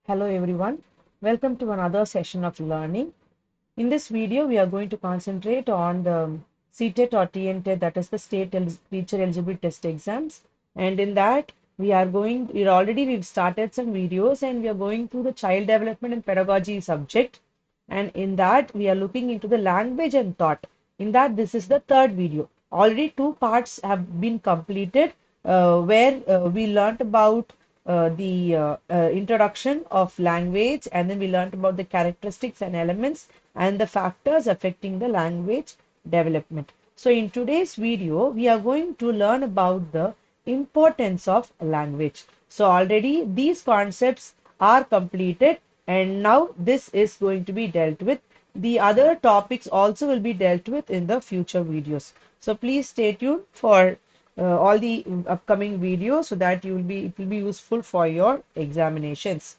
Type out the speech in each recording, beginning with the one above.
Hello everyone, welcome to another session of learning. In this video, we are going to concentrate on the CTET or TNTET, that is the Teacher Eligibility Test exams. And in that, we've started some videos and we are going through the child development and pedagogy subject. And in that, we are looking into the language and thought. In that, this is the third video. Already two parts have been completed where we learnt about the introduction of language, and then we learnt about the characteristics and elements and the factors affecting the language development. So in today's video, we are going to learn about the importance of language. So already these concepts are completed and now this is going to be dealt with. The other topics also will be dealt with in the future videos. So please stay tuned for all the upcoming videos so that it will be useful for your examinations.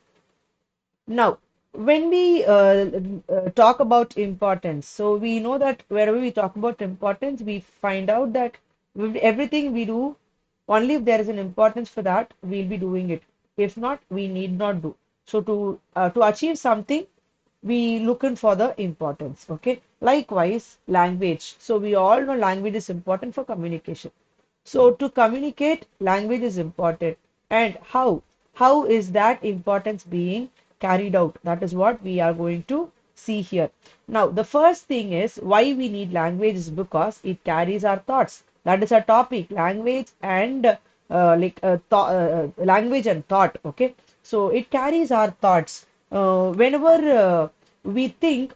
Now, when we talk about importance, so we know that wherever we talk about importance, we find out that everything we do, only if there is an importance for that, we'll be doing it. If not, we need not do. So to achieve something, we looking for the importance. Okay. Likewise, language. So we all know language is important for communication. So to communicate, language is important. And how? How is that importance being carried out? That is what we are going to see here. Now, the first thing is why we need language is because it carries our thoughts. That is our topic, language and language and thought. Okay, so it carries our thoughts. Whenever we think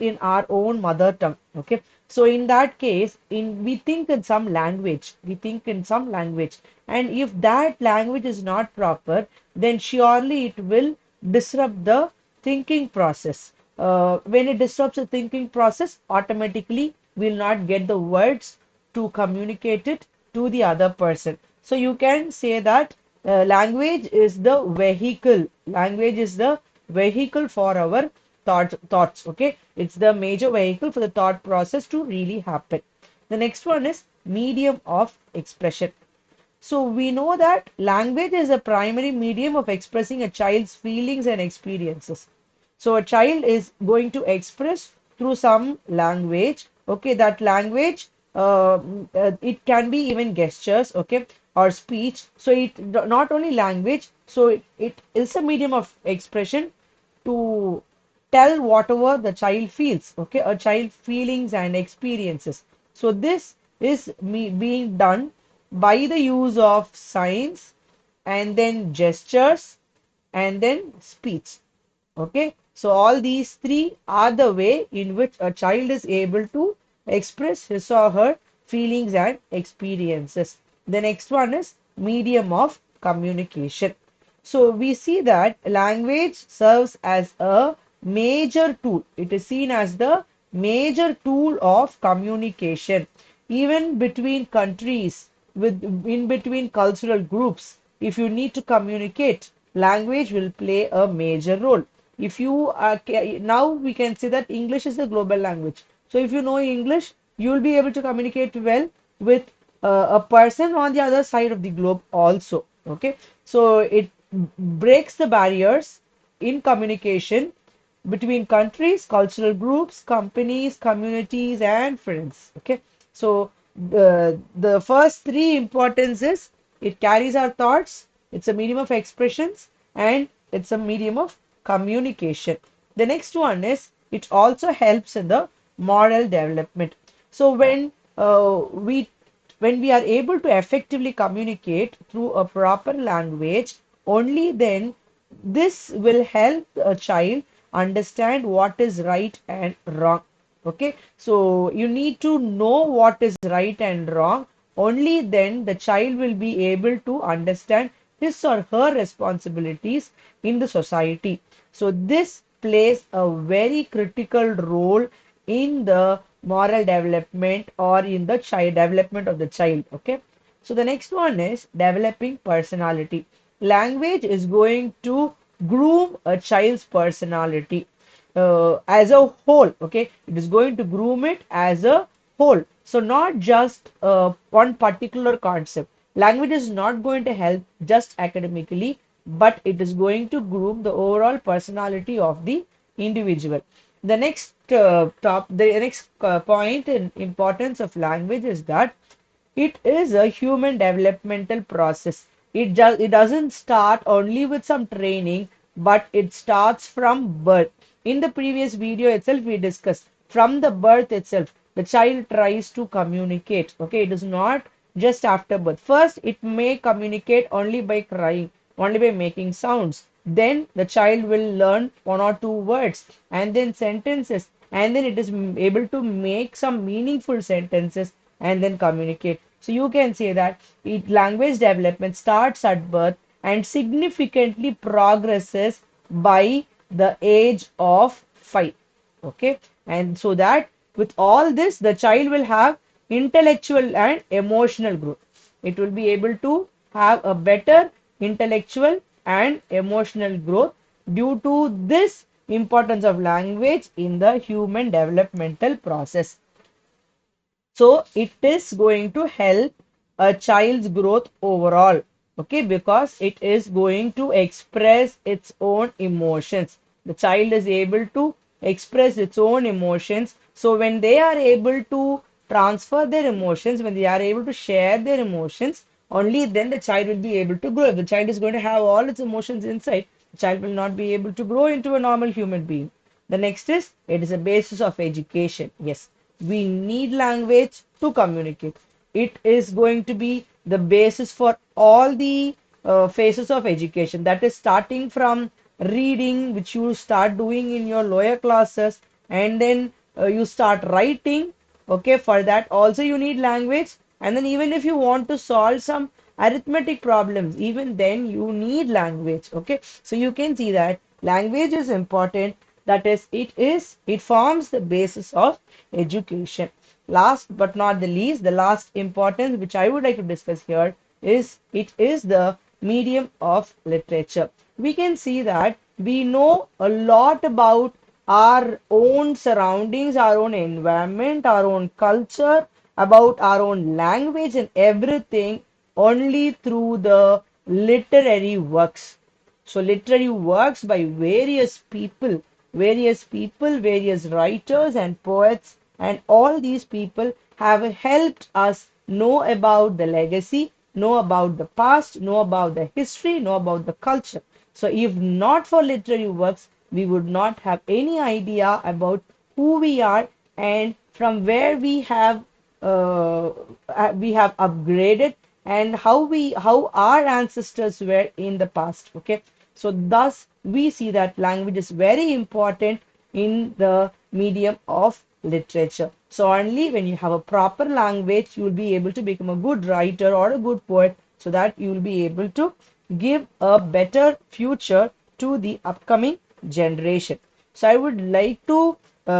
in our own mother tongue. Okay, so in that case, we think in some language. We think in some language, and if that language is not proper, then surely it will disrupt the thinking process. When it disrupts the thinking process, automatically we'll not get the words to communicate it to the other person. So you can say that language is the vehicle. Language is the vehicle for our thoughts. Okay, it's the major vehicle for the thought process to really happen. The next one is medium of expression. So we know that language is a primary medium of expressing a child's feelings and experiences. So a child is going to express through some language. Okay, that language, it can be even gestures, okay, or speech. So it not only language, so it is a medium of expression to tell whatever the child feels, okay, a child feelings and experiences. So this is being done by the use of signs and then gestures and then speech. Okay, so all these three are the way in which a child is able to express his or her feelings and experiences. The next one is medium of communication. So we see that language serves as a major tool. It is seen as the major tool of communication, even between countries, in between cultural groups. If you need to communicate, language will play a major role. If you now we can say that English is a global language. So if you know English, you will be able to communicate well with a person on the other side of the globe also. Okay, so it breaks the barriers in communication between countries, cultural groups, companies, communities, and friends. Okay, so the first three importance is it carries our thoughts, it's a medium of expressions, and it's a medium of communication. The next one is it also helps in the moral development. So when we are able to effectively communicate through a proper language, only then this will help a child understand what is right and wrong. Okay, so you need to know what is right and wrong. Only then the child will be able to understand his or her responsibilities in the society. So this plays a very critical role in the moral development or in the child development of the child. Okay, so the next one is developing personality. Language is going to groom a child's personality as a whole. Okay, it is going to groom it as a whole. So not just one particular concept. Language is not going to help just academically. but it is going to groom the overall personality of the individual. The next point in importance of language is that it is a human developmental process. It doesn't start only with some training, but it starts from birth. In the previous video itself, we discussed from the birth itself, the child tries to communicate. Okay, it is not just after birth. First, it may communicate only by crying, only by making sounds. Then the child will learn one or two words and then sentences, and then it is able to make some meaningful sentences and then communicate. So you can say that language development starts at birth and significantly progresses by the age of 5. Okay, and so that with all this, the child will have intellectual and emotional growth. It will be able to have a better intellectual and emotional growth due to this importance of language in the human developmental process. So it is going to help a child's growth overall. Okay, because it is going to express its own emotions. The child is able to express its own emotions. So when they are able to transfer their emotions, when they are able to share their emotions, only then the child will be able to grow. If the child is going to have all its emotions inside, the child will not be able to grow into a normal human being. The next is it is a basis of education. Yes, we need language to communicate. It is going to be the basis for all the phases of education. That is starting from reading, which you start doing in your lower classes, and then you start writing. Okay, for that also you need language. And then even if you want to solve some arithmetic problems, even then you need language. Okay, so you can see that language is important. That is, it forms the basis of education. Last but not the least, the last importance which I would like to discuss here is it is the medium of literature. We can see that we know a lot about our own surroundings, our own environment, our own culture, about our own language and everything only through the literary works. So literary works by various writers and poets, and all these people have helped us know about the legacy, know about the past, know about the history, know about the culture. So if not for literary works, we would not have any idea about who we are and from where we have upgraded, and how our ancestors were in the past. Okay, so thus we see that language is very important in the medium of literature. So only when you have a proper language, you will be able to become a good writer or a good poet, so that you will be able to give a better future to the upcoming generation. So I would like to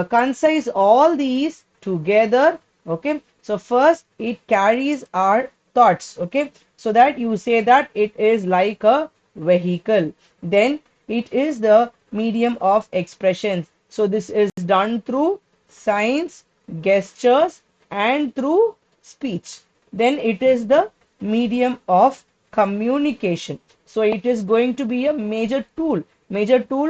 concise all these together. Okay, so first it carries our thoughts. Okay, so that you say that it is like a vehicle. Then it is the medium of expressions. So this is done through signs, gestures, and through speech. Then it is the medium of communication. So it is going to be a major tool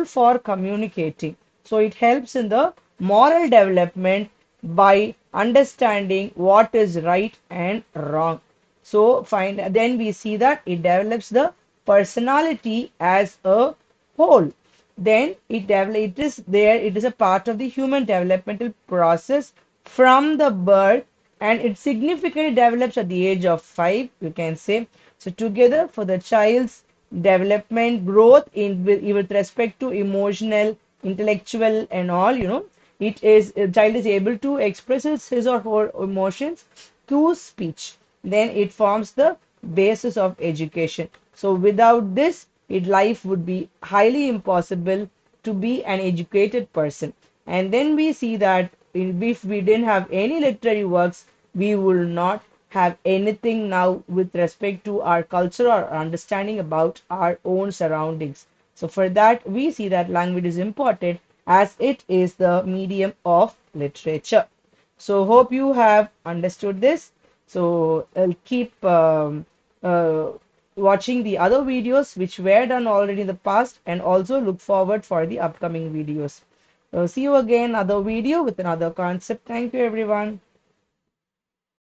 for communicating. So it helps in the moral development by understanding what is right and wrong. So then we see that it develops the personality as a whole. Then it is a part of the human developmental process from the birth, and it significantly develops at the age of 5, you can say. So together for the child's development growth with respect to emotional, intellectual and all, it is a child is able to express his or her emotions through speech. Then it forms the basis of education. So without this, life would be highly impossible to be an educated person. And then we see that if we didn't have any literary works, we will not have anything now with respect to our culture or understanding about our own surroundings. So for that, we see that language is important as it is the medium of literature. So hope you have understood this. So I'll keep watching the other videos which were done already in the past, and also look forward for the upcoming videos. See you again another video with another concept. Thank you everyone.